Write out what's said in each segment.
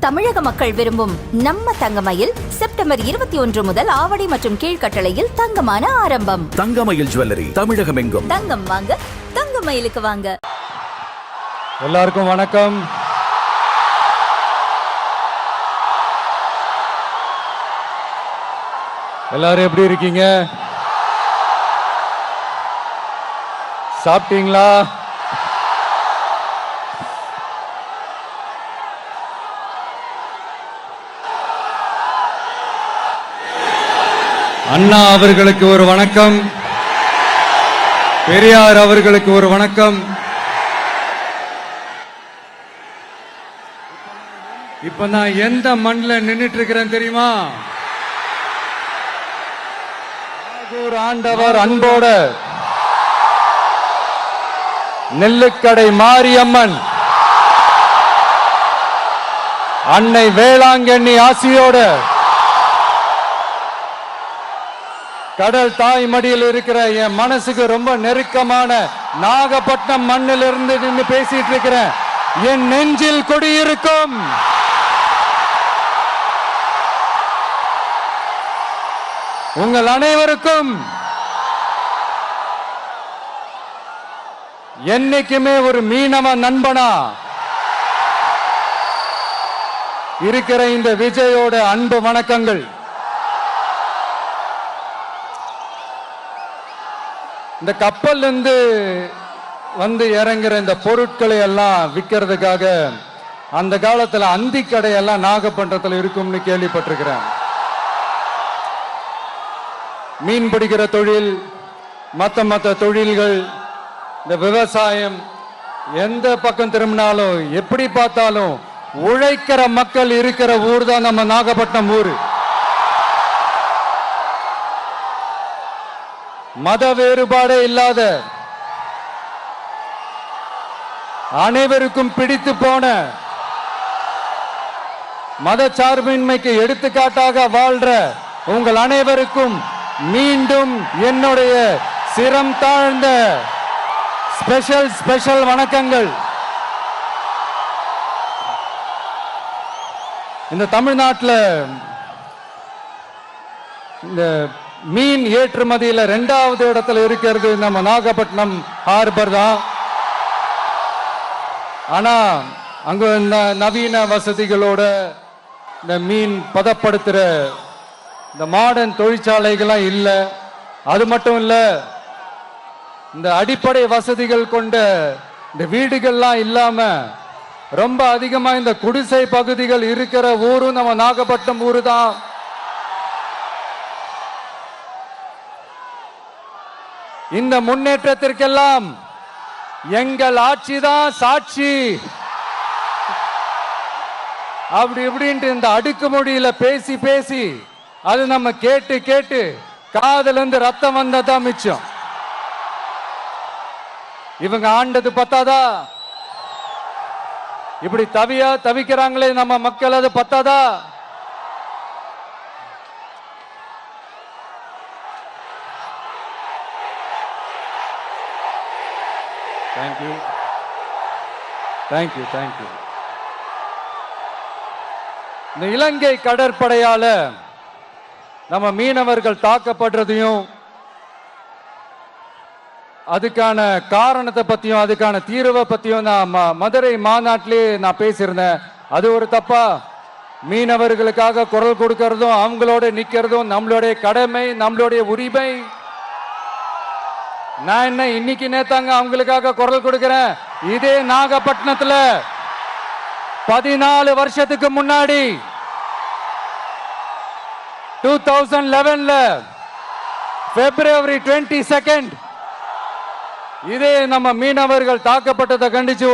தமிழக மக்கள் விரும்பும் நம்ம தங்கமயில் செப்டம்பர் 21 முதல் ஆவடி மற்றும் கீழ்கட்டளையில் தங்கமான ஆரம்பம். தங்கமயில் ஜுவல்லரி தமிழகம் எங்கும். தங்கம் வாங்க, தங்கமயிலுக்கு வாங்க. எல்லாருக்கும் வணக்கம். எல்லாரும் எப்படி இருக்கீங்க? சாப்பிட்டீங்களா? அண்ணா அவர்களுக்கு ஒரு வணக்கம், பெரியார் அவர்களுக்கு ஒரு வணக்கம். இப்ப நான் எந்த மண்ணில் நின்னுட்டு இருக்கிறேன் தெரியுமா? ஒரு ஆண்டவர் அன்போட நெல்லுக்கடை மாரியம்மன் அன்னை வேளாங்கண்ணி ஆசியோட கடல் தாய் மடியில் இருக்கிற என் மனசுக்கு ரொம்ப நெருக்கமான நாகப்பட்டினம் மண்ணில் இருந்து நின்று பேசிட்டு இருக்கிறேன். என் நெஞ்சில் குடியிருக்கும் உங்கள் அனைவருக்கும் என்னைக்குமே ஒரு மீனவ நண்பனா இருக்கிற இந்த விஜயோட அன்பு வணக்கங்கள். இந்த கப்பல் இருந்து வந்து இறங்குற இந்த பொருட்களை எல்லாம் விற்கிறதுக்காக அந்த காலத்துல அந்தி கடையெல்லாம் நாகப்பட்டினத்தில் இருக்கும்னு கேள்விப்பட்டிருக்கிறேன். மீன் பிடிக்கிற தொழில், மற்ற தொழில்கள், இந்த விவசாயம், எந்த பக்கம் திரும்பினாலும் எப்படி பார்த்தாலும் உழைக்கிற மக்கள் இருக்கிற ஊர் தான் நம்ம நாகப்பட்டினம் ஊர். மத வேறுபாடே இல்லாத, அனைவருக்கும் பிடித்து போன, மத சார்பின்மைக்கு எடுத்துக்காட்டாக வாழ்ற உங்கள் அனைவருக்கும் மீண்டும் என்னுடைய சிரம் தாழ்ந்த ஸ்பெஷல் வணக்கங்கள். இந்த தமிழ்நாட்டில் இந்த மீன் ஏற்றுமதியில் 2வது இடத்துல இருக்கிறது நம்ம நாகப்பட்டினம் ஹார்பர் தான். ஆனா அங்க இந்த நவீன வசதிகளோட இந்த மீன் பதப்படுத்துற இந்த மாடர்ன் தொழிற்சாலைகள்லாம் இல்லை. அது மட்டும் இல்ல, இந்த அடிப்படை வசதிகள் கொண்ட இந்த வீடுகள்லாம் இல்லாம ரொம்ப அதிகமா இந்த குடிசை பகுதிகள் இருக்கிற ஊரும் நம்ம நாகப்பட்டினம் ஊரு தான். இந்த முன்னேற்றத்திற்கெல்லாம் எங்கள் ஆட்சி தான் சாட்சி. அப்படி இப்படின்ட்டு இந்த அடுக்குமொழியில பேசி அது நம்ம கேட்டு காதுல இருந்து ரத்தம் வந்ததான் மிச்சம். இவங்க ஆண்டது பத்தாதா? இப்படி தவிக்கிறாங்களே நம்ம மக்கள், அது பத்தாதா? தேங்க்யூ. இந்த இலங்கை கடற்படையால நம்ம மீனவர்கள் தாக்கப்படுறதையும் அதுக்கான காரணத்தை பத்தியும் அதுக்கான தீர்வை பத்தியும் நான் மதுரை மாநாட்டிலே நான் பேசியிருந்தேன். அது ஒரு தப்பா? மீனவர்களுக்காக குரல் கொடுக்கறதும் அவங்களோட நிக்கிறதும் நம்மளுடைய கடமை, நம்மளுடைய உரிமை. நான் என்ன இன்னைக்கு நேத்தாங்க அவங்களுக்காக குரல் கொடுக்கிறேன். இதே நாகப்பட்டினத்துல 14 வருஷத்துக்கு முன்னாடி 2011 February 22 இதே நம்ம மீனவர்கள் தாக்கப்பட்டதை கண்டிச்சு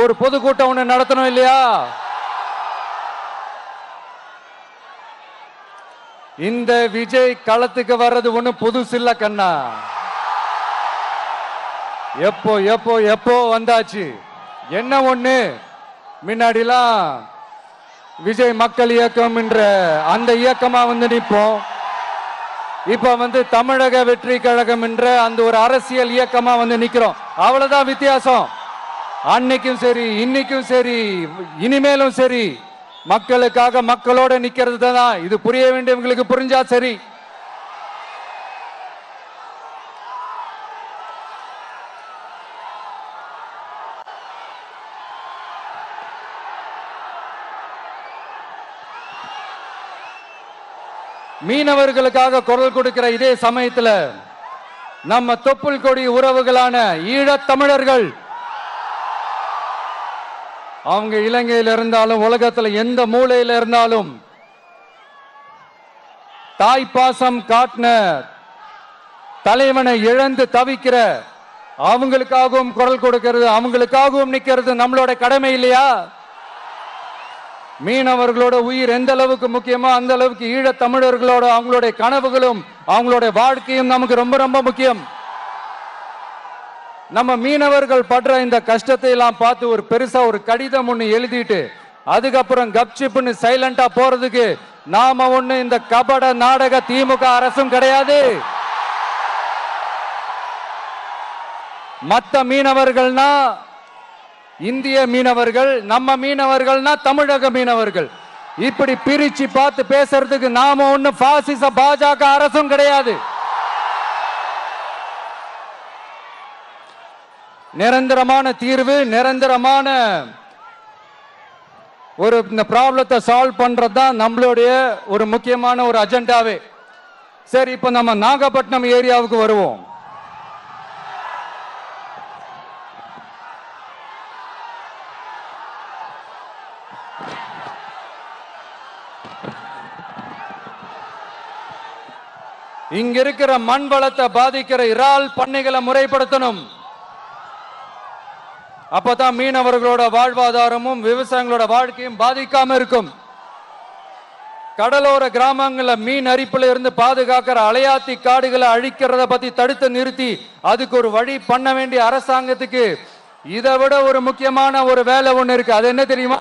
ஒரு பொதுக்கூட்டம் ஒண்ணு நடத்தணும் இல்லையா? இந்த விஜய் களத்துக்கு வர்றது ஒண்ணு புதுசு இல்ல கண்ணா. எப்போ வந்தாச்சு. என்ன ஒண்ணு, முன்னாடிலாம் விஜய் மக்கள் இயக்கம் என்ற அந்த இயக்கமா வந்து நிற்போம். இப்ப தமிழக வெற்றி கழகம் என்ற அந்த ஒரு அரசியல் இயக்கமா வந்து நிக்கிறோம். அவ்வளவுதான் வித்தியாசம். அன்னைக்கும் சரி, இன்னைக்கும் சரி, இனிமேலும் சரி, மக்களுக்காக மக்களோட நிக்கிறது தான். இது புரிய வேண்டியவங்களுக்கு புரிஞ்சா சரி. மீனவர்களுக்காக குரல் கொடுக்கிற இதே சமயத்துல நம்ம தொப்புள் கொடி உறவுகளான ஈழத் தமிழர்கள், அவங்க இலங்கையில் இருந்தாலும் உலகத்துல எந்த மூலையில இருந்தாலும் தாய்ப்பாசம் காட்டின தலைவனை இழந்து தவிக்கிற அவங்களுக்காகவும் குரல் கொடுக்கிறது, அவங்களுக்காகவும் நிக்கிறது நம்மளோட கடமை இல்லையா? மீனவர்களோட உயிர் எந்த அளவுக்கு முக்கியமோ அந்த அளவுக்கு ஈழத் தமிழர்களோட அவங்களுடைய கனவுகளும் அவங்களுடைய வாழ்க்கையும் நமக்கு ரொம்ப ரொம்ப முக்கியம். நம்ம மீனவர்கள் படுற இந்த கஷ்டத்தை எல்லாம் பார்த்து ஒரு பெருசா ஒரு கடிதம் ஒண்ணு எழுதிட்டு அதுக்கப்புறம் கப்சிப்னு சைலண்டா போறதுக்கு நாம ஒண்ணு இந்த கபட நாடக திமுக அரசும் கிடையாது. மத்த மீனவர்கள்னா இந்திய மீனவர்கள், நம்ம மீனவர்கள்னா தமிழக மீனவர்கள். இப்படி பிரிச்சு பார்த்து பேசுறதுக்கு நாம ஒண்ணு பாசிச பாஜக அரசும் கிடையாது. நிரந்தரமான தீர்வு, நிரந்தரமான ஒரு இந்த ப்ராப்ளத்தை சால்வ் பண்றதுதான் நம்மளுடைய ஒரு முக்கியமான ஒரு அஜெண்டாவே. சரி, இப்ப நம்ம நாகப்பட்டினம் ஏரியாவுக்கு வருவோம். இங்க இருக்கிற மண் வளத்தை பாதிக்கிற இறால் பண்ணைகளை முறைப்படுத்தணும். அப்பதான் மீனவர்களோட வாழ்வாதாரமும் விவசாயிகளோட வாழ்க்கையும் பாதிக்காம இருக்கும். கடலோர கிராமங்கள்ல மீன் அரிப்புல இருந்து பாதுகாக்கிற அலையாத்தி காடுகளை அழிக்கிறத பத்தி தடுத்து நிறுத்தி அதுக்கு ஒரு வழி பண்ண வேண்டிய அரசாங்கத்துக்கு இதை விட ஒரு முக்கியமான ஒரு வேலை ஒண்ணு இருக்கு. அது என்ன தெரியுமா?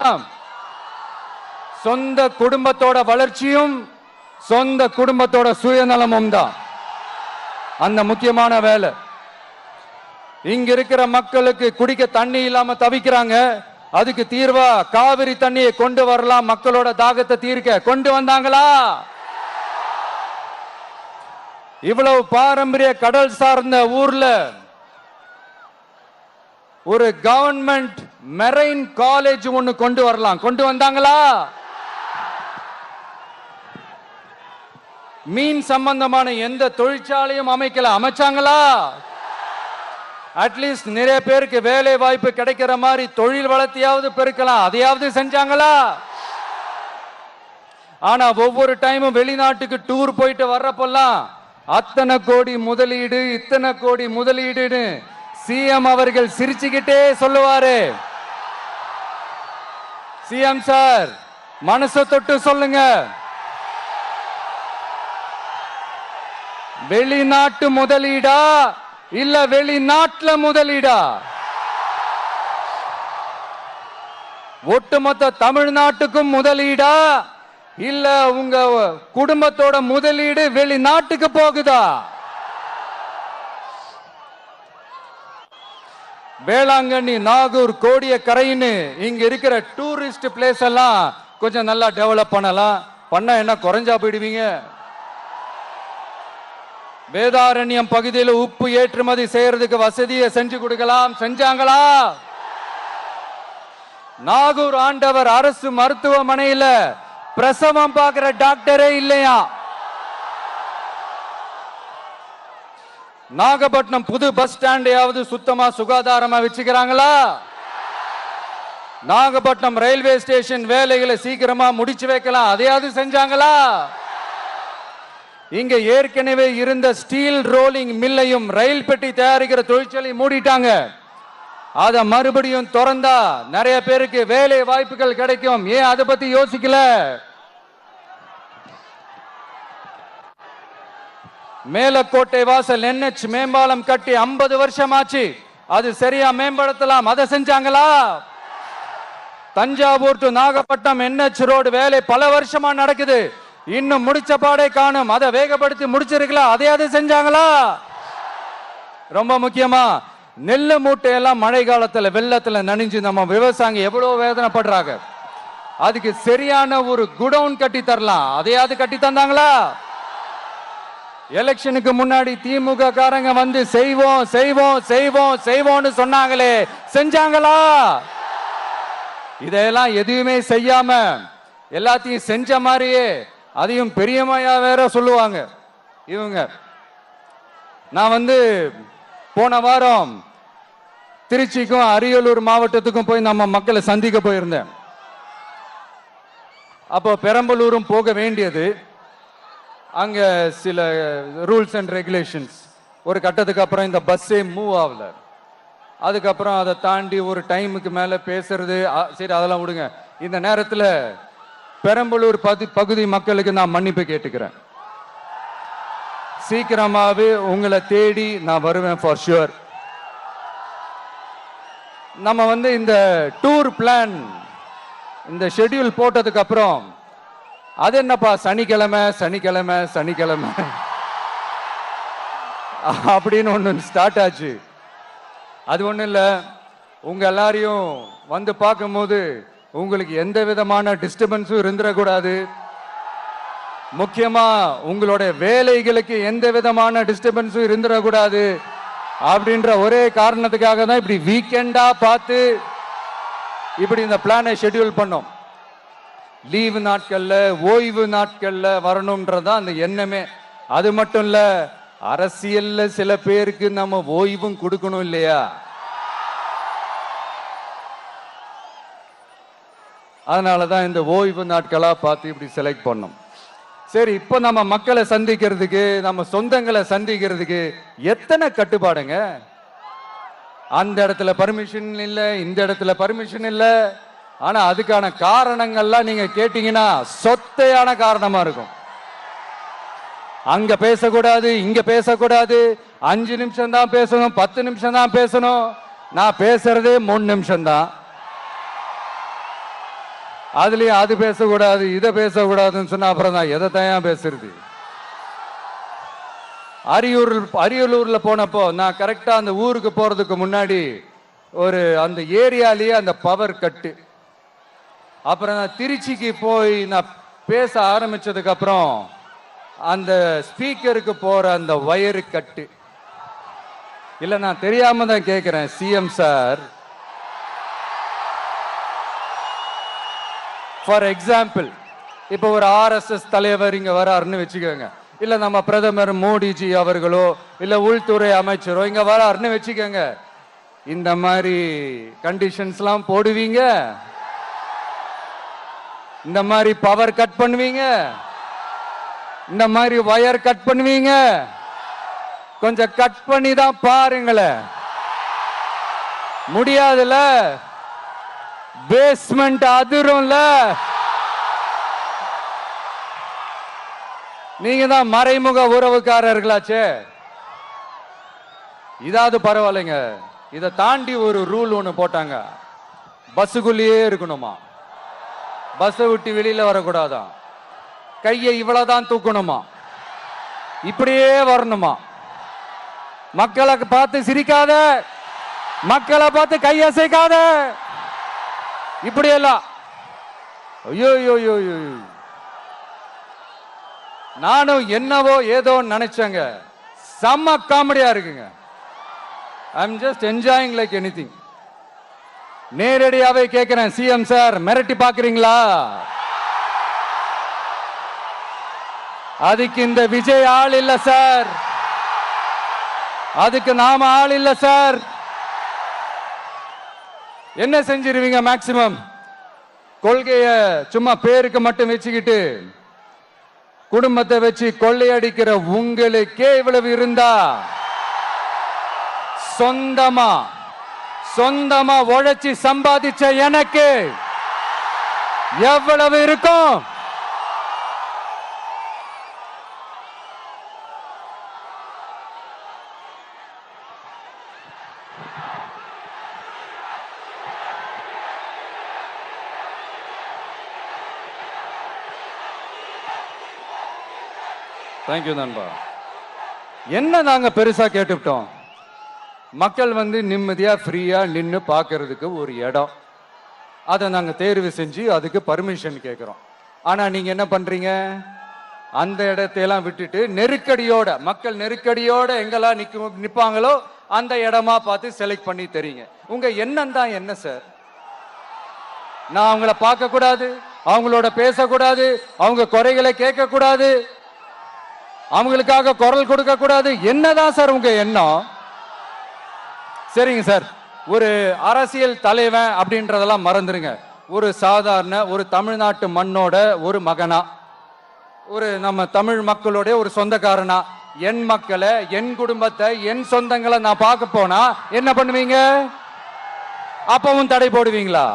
சொந்த குடும்பத்தோட வளர்ச்சியும் சொந்த குடும்பத்தோட சுயநலமும் தான் அந்த முக்கியமான வேலை. இங்க இருக்கிற மக்களுக்கு குடிக்க தண்ணி இல்லாம தவிக்கிறாங்க. அதுக்கு தீர்வா காவிரி தண்ணியை கொண்டு வரலாம், மக்களோட தாகத்தை தீர்க்க. கொண்டு வந்தாங்களா? இவ்வளவு பாரம்பரிய கடல் சார்ந்த ஊர்ல ஒரு கவர்மெண்ட் மெரைன் காலேஜ் ஒன்னு கொண்டு வரலாம். கொண்டு வந்தாங்களா? மீன் சம்பந்தமான எந்த தொழிற்சாலையும் அமைக்கல. அமைச்சாங்களா? அட்லீஸ்ட் நிறைய பேருக்கு வேலை வாய்ப்பு கிடைக்கிற மாதிரி தொழில் வளர்த்தியாவது பெருக்கலாம், அதையாவது செஞ்சாங்களா? ஆனா ஒவ்வொரு டைமும் வெளிநாட்டுக்கு டூர் போயிட்டு வர்றப்பெல்லாம் அத்தனை கோடி முதலீடு, இத்தனை கோடி முதலீடுன்னு சிஎம் அவர்கள் சிரிச்சுக்கிட்டே சொல்லுவாரு. சிஎம் சார், மனசை தொட்டு சொல்லுங்க, வெளிநாட்டு முதலீடா இல்ல வெளிநாட்டுல முதலீடா? ஒட்டுமொத்த தமிழ்நாட்டுக்கும் முதலீடா இல்ல உங்க குடும்பத்தோட முதலீடு வெளிநாட்டுக்கு போகுதா? வேளாங்கண்ணி, நாகூர், கோடியக்கரைன்னு இங்க இருக்கிற டூரிஸ்ட் பிளேஸ் எல்லாம் கொஞ்சம் நல்லா டெவலப் பண்ணலாம். பண்ண என்ன குறைஞ்சா போயிடுவீங்க? வேதாரண்யம் பகுதியில் உப்பு ஏற்றுமதி செய்யறதுக்கு வசதியை செஞ்சு கொடுக்கலாம். செஞ்சாங்களா? நாகூர் ஆண்டவர் அரசு மருத்துவமனையில பிரசவம் பார்க்கிற டாக்டரே இல்லையா? நாகப்பட்டினம் புது பஸ் ஸ்டாண்டையாவது சுத்தமா சுகாதாரமா வச்சுக்கிறாங்களா? நாகப்பட்டினம் ரயில்வே ஸ்டேஷன் வேலைகளை சீக்கிரமா முடிச்சு வைக்கலாம், அதையாவது செஞ்சாங்களா? இங்க ஏற்கனவே இருந்த ஸ்டீல் ரோலிங் மில்லையும் ரயில் பெட்டி தயாரிக்கிற தொழிற்சாலை மூடிட்டாங்க. அத மறுபடியும் திறந்தா நிறைய பேருக்கு வேலை வாய்ப்புகள் கிடைக்கும். ஏன் அதை பத்தி யோசிக்கல? மேலக்கோட்டை வாசல் NH மேம்பாலம் கட்டி 50 வருஷம் ஆச்சு. அது சரியா மேம்படுத்தலாம், அதை செஞ்சாங்களா? Thanjavur to Nagapattinam NH road வேலை பல வருஷமா நடக்குது, இன்னும் முடிச்ச பாடே காணும். அதை வேகப்படுத்தி முடிச்சிருக்கலாம், அதையாவது செஞ்சாங்களா? ரொம்ப முக்கியமா நெல்லு மூட்டையெல்லாம் மழை காலத்துல வெள்ளத்துல நனைஞ்சு நம்ம விவசாயிங்க எவ்வளவு வேதனைப்படுறாங்க. அதுக்கு சரியான ஒரு குடவுன் கட்டி தரலாம். அதையாவது கட்டி தந்தாங்களா? எலெக்ஷனுக்கு முன்னாடி திமுக காரங்க வந்து செய்வோம் செய்வோம் செய்வோம் செய்வோம்னு சொன்னாங்களே, செஞ்சாங்களா? இதெல்லாம் எதுவுமே செய்யாம எல்லாத்தையும் செஞ்ச மாதிரியே அதையும் பெரியமையா வேற சொல்லுவாங்க இவங்க. நான் வந்து போன வாரம் திருச்சிக்கும் அரியலூர் மாவட்டத்துக்கும் போய் நம்ம மக்களை சந்திக்க போயிருந்தேன். அப்போ பெரம்பலூரும் போக வேண்டியது. அங்க சில ரூல்ஸ் அண்ட் ரெகுலேஷன்ஸ், ஒரு கட்டத்துக்கு அப்புறம் இந்த பஸ்ஸே மூவ் ஆகல. அதுக்கப்புறம் அதை தாண்டி ஒரு டைமுக்கு மேல பேசுறது, சரி அதெல்லாம் விடுங்க. இந்த நேரத்தில் பெரம்பலூர் பகுதி மக்களுக்கு நான் மன்னிப்பு கேட்டுக்கிறேன். சீக்கிரமாவே உங்களை தேடி நான் வருவேன் ஃபார் ஷுவர். நம்ம வந்து இந்த டூர் பிளான், இந்த ஷெட்யூல் போட்டதுக்கு அப்புறம் அது என்னப்பா சனிக்கிழமை சனிக்கிழமை சனிக்கிழமை அப்படின்னு ஒன்று ஸ்டார்ட் ஆச்சு. அது ஒன்றும் இல்லை, உங்க எல்லாரையும் வந்து பார்க்கும்போது உங்களுக்கு எந்த விதமான டிஸ்டர்பன்ஸும் இருந்துடக்கூடாது. முக்கியமா உங்களுடைய வேலைகளுக்கு எந்த விதமான டிஸ்டர்பன்ஸும் இருந்துடக்கூடாது அப்படின்ற ஒரே காரணத்துக்காக தான் இப்படி வீக்கெண்டா பார்த்து இப்படி இந்த பிளானை ஷெட்யூல் பண்ணோம். லீவு நாட்கள்ல ஓய்வு நாட்கள்ல வரணும்ன்றதான் அந்த எண்ணமே. அது மட்டும் இல்ல, அரசியல்ல சில பேருக்கு நம்ம ஓய்வும் கொடுக்கணும் இல்லையா? அதனாலதான் இந்த ஓய்வு நாட்களா பார்த்து இப்படி செலக்ட் பண்ணோம். சரி, இப்போ நம்ம மக்களை சந்திக்கிறதுக்கு, நம்ம சொந்தங்களை சந்திக்கிறதுக்கு எத்தனை கட்டுப்பாடுங்க. அந்த இடத்துல பர்மிஷன் இல்ல, இந்த இடத்துல பர்மிஷன் இல்ல. ஆனா அதுக்கான காரணங்கள்லாம் நீங்க கேட்டீங்கன்னா சொத்தையான காரணமா இருக்கும். அங்க பேசக்கூடாது, இங்க பேசக்கூடாது, 5 நிமிஷம் தான் பேசணும், 10 நிமிஷம் தான் பேசணும். நான் பேசுறதே 3 நிமிஷம் தான். அதுலயும் அது பேசக்கூடாது, இதை பேசக்கூடாதுன்னு சொன்னா அப்புறம் தான் எதை தான் பேசுறது. அரியலூர்ல போனப்போ நான் கரெக்டா அந்த ஊருக்கு போறதுக்கு முன்னாடி ஒரு அந்த ஏரியாலேயே அந்த பவர் கட்டு. அப்புறம் நான் திருச்சிக்கு போய் நான் பேச ஆரம்பிச்சதுக்கு அப்புறம் அந்த ஸ்பீக்கருக்கு போற அந்த வயரு கட்டு. இல்ல, நான் தெரியாம தான் கேட்கிறேன் சிஎம் சார். ஃபார் எக்ஸாம்பிள், இப்போ ஒரு ஆர்எஸ்எஸ் தலைவர் இங்க வராருன்னு வச்சுக்கோங்க, இல்ல நம்ம பிரதமர் மோடிஜி அவர்களோ இல்ல உள்துறை அமைச்சரோ இங்க வராருன்னு வச்சுக்கோங்க. இந்த மாதிரி கண்டிஷன்ஸ்லாம் போடுவீங்க, இந்த மாதிரி பவர் கட் பண்ணுவீங்க, இந்த மாதிரி வயர் கட் பண்ணுவீங்க. கொஞ்சம் கட் பண்ணி தான் பாருங்களேன். முடியாதுல, பேஸ்மெண்ட் அதிரும்ல. நீங்க தான் மறைமுக உறவுக்காரர்களாச்சே. இதாவது பரவாயில்லைங்க. இதை தாண்டி ஒரு ரூல் ஒண்ணு போட்டாங்க, பஸ்ஸுக்குள்ளேயே இருக்கணுமா, பஸ்ஸை விட்டு வெளியில வரக்கூடாதான், கையை இவ்வளவுதான் தூக்கணுமா, இப்படியே வரணுமா, மக்களை பார்த்து சிரிக்காத, மக்களை பார்த்து கையசைக்காத, இப்படியெல்லாம். ஐயோ ஐயோ ஐயோ, நானும் என்னவோ ஏதோ நினைச்சேங்க. செம்ம காமெடியா இருக்குங்க. I am just enjoying like anything. நேரடியாவே கேட்கிறேன், சிஎம் சார் மிரட்டி பாக்குறீங்களா? அதுக்கு இந்த விஜய் ஆள் இல்ல சார், அதுக்கு நாம ஆள் இல்ல சார். என்ன செஞ்சிருவீங்க? மேக்சிமம் கொள்கைய சும்மா பேருக்கு மட்டும் வச்சுக்கிட்டு குடும்பத்தை வச்சு கொள்ளையடிக்கிற உங்களுக்கே இவ்வளவு இருந்தா, சொந்தமா உழைச்சி சம்பாதிச்ச எனக்கு எவ்வளவு இருக்கும்? தேங்க்யூ நண்பா. என்ன நாங்க பெருசா கேட்டுவிட்டோம்? மக்கள் வந்து நிம்மதியா ஃப்ரீயா நின்று பார்க்கறதுக்கு ஒரு இடம், அதை நாங்கள் தேர்வு செஞ்சு அதுக்கு பர்மிஷன் கேட்குறோம். ஆனால் நீங்கள் என்ன பண்ணுறீங்க? அந்த இடத்தையெல்லாம் விட்டுட்டு நெருக்கடியோட, மக்கள் நெருக்கடியோட எங்கெல்லாம் நிற்பாங்களோ அந்த இடமா பார்த்து செலக்ட் பண்ணி தெரியுங்க. உங்க எண்ணம் தான் என்ன சார்? நான் அவங்கள பார்க்க கூடாது, அவங்களோட பேசக்கூடாது, அவங்க குறைகளை கேட்க கூடாது, அவங்களுக்காக குரல் கொடுக்க கூடாது, என்னதான் சார் உங்க எண்ணம்? சரிங்க சார், ஒரு அரசியல் தலைவன் அப்படின்றதெல்லாம் மறந்துருங்க. ஒரு சாதாரண ஒரு தமிழ்நாட்டு மண்ணோட ஒரு மகனா, ஒரு நம்ம தமிழ் மக்களுடைய ஒரு சொந்தக்காரனா, என் மக்களை, என் குடும்பத்தை, என் சொந்தங்களை நான் பார்க்க போனா என்ன பண்ணுவீங்க? அப்பவும் தடை போடுவீங்களா?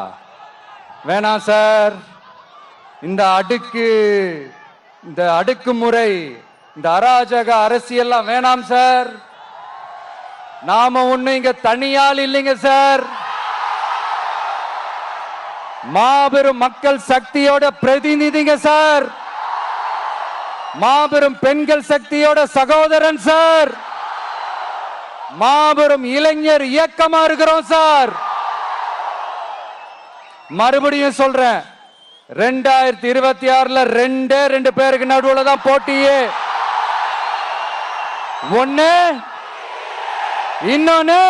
வேணாம் சார். இந்த அடுக்குமுறை, இந்த அராஜக அரசியல்லாம் வேணாம் சார். நாம ஒண்ணு இங்க தனியால் இல்லைங்க சார், மாபெரும் மக்கள் சக்தியோட பிரதிநிதிங்க சார், மாபெரும் பெண்கள் சக்தியோட சகோதரன் சார், மாபெரும் இளைஞர் இயக்கமா இருக்கிறோம் சார். மறுபடியும் சொல்றேன், 2026 ரெண்டு பேருக்கு நடுவுல தான் போட்டியே. ஒண்ணு இன்னொன்னு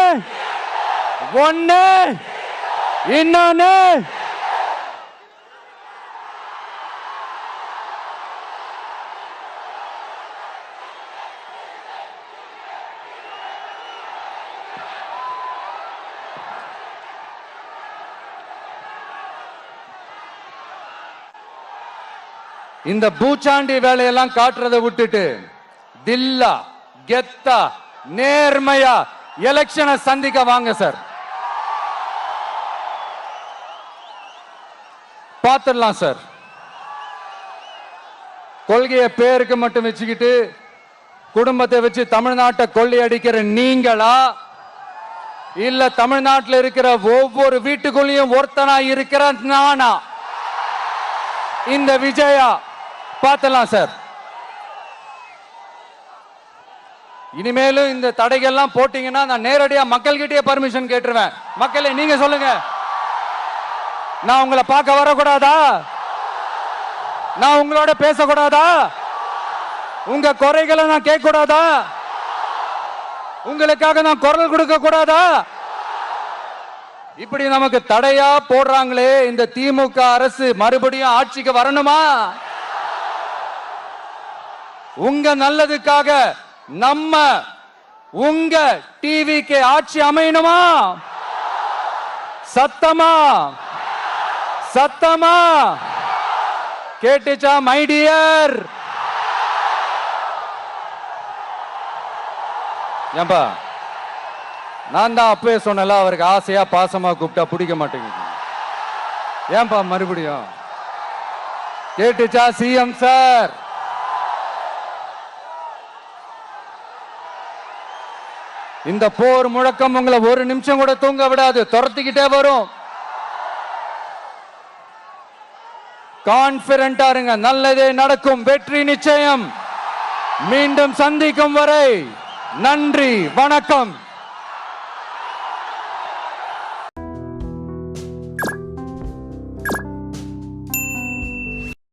இந்த பூச்சாண்டி வேலையெல்லாம் காட்டுறதை விட்டுட்டு தில்லா கெத்தா நேர்மையா எலெக்ஷனை சந்திக்க வாங்க சார். பார்த்துடலாம் சார். கொள்கையை பேருக்கு மட்டும் வச்சுக்கிட்டு குடும்பத்தை வச்சு தமிழ்நாட்டை கொள்ளையடிக்கிற நீங்களா, இல்ல தமிழ்நாட்டில் இருக்கிற ஒவ்வொரு வீட்டுக்குள்ளேயும் ஒருத்தனா இருக்கிற நானா, இந்த விஜயா? பார்த்துடலாம் சார். இனிமேலும் இந்த தடைகள்லாம் போட்டீங்கன்னா நான் நேரடியா மக்கள்கிட்டயே பர்மிஷன் கேட்டுருவேன். மக்களே நீங்க சொல்லுங்க, நான் உங்களை பார்க்க வரக்கூடாதா? நான் உங்களோட பேசக்கூடாதா? உங்க குறைகளை நான் கேட்க கூடாதா? உங்களுக்காக நான் குரல் கொடுக்க கூடாதா? இப்படி நமக்கு தடையா போடுறாங்களே, இந்த திமுக அரசு மறுபடியும் ஆட்சிக்கு வரணுமா? உங்க நல்லதுக்காக நம்ம உங்க டிவிக்கு ஆட்சி அமையணுமா? சத்தமா சத்தமா கேட்டுச்சா மை டியர்? ஏன்பா, நான் தான் அப்பவே சொன்னல, அவருக்கு ஆசையா பாசமா கூப்பிட்டா பிடிக்க மாட்டேங்குது. ஏன்பா மறுபடியும்? கேட்டுச்சா சிஎம் சார்? இந்த போர் முழக்கம் உங்களை ஒரு நிமிஷம் கூட தூங்க விடாது, துரத்திக்கிட்டே வரும். கான்பிடண்டா இருங்க, நல்லதே நடக்கும், வெற்றி நிச்சயம். மீண்டும் சந்திக்கும் வரை நன்றி, வணக்கம்.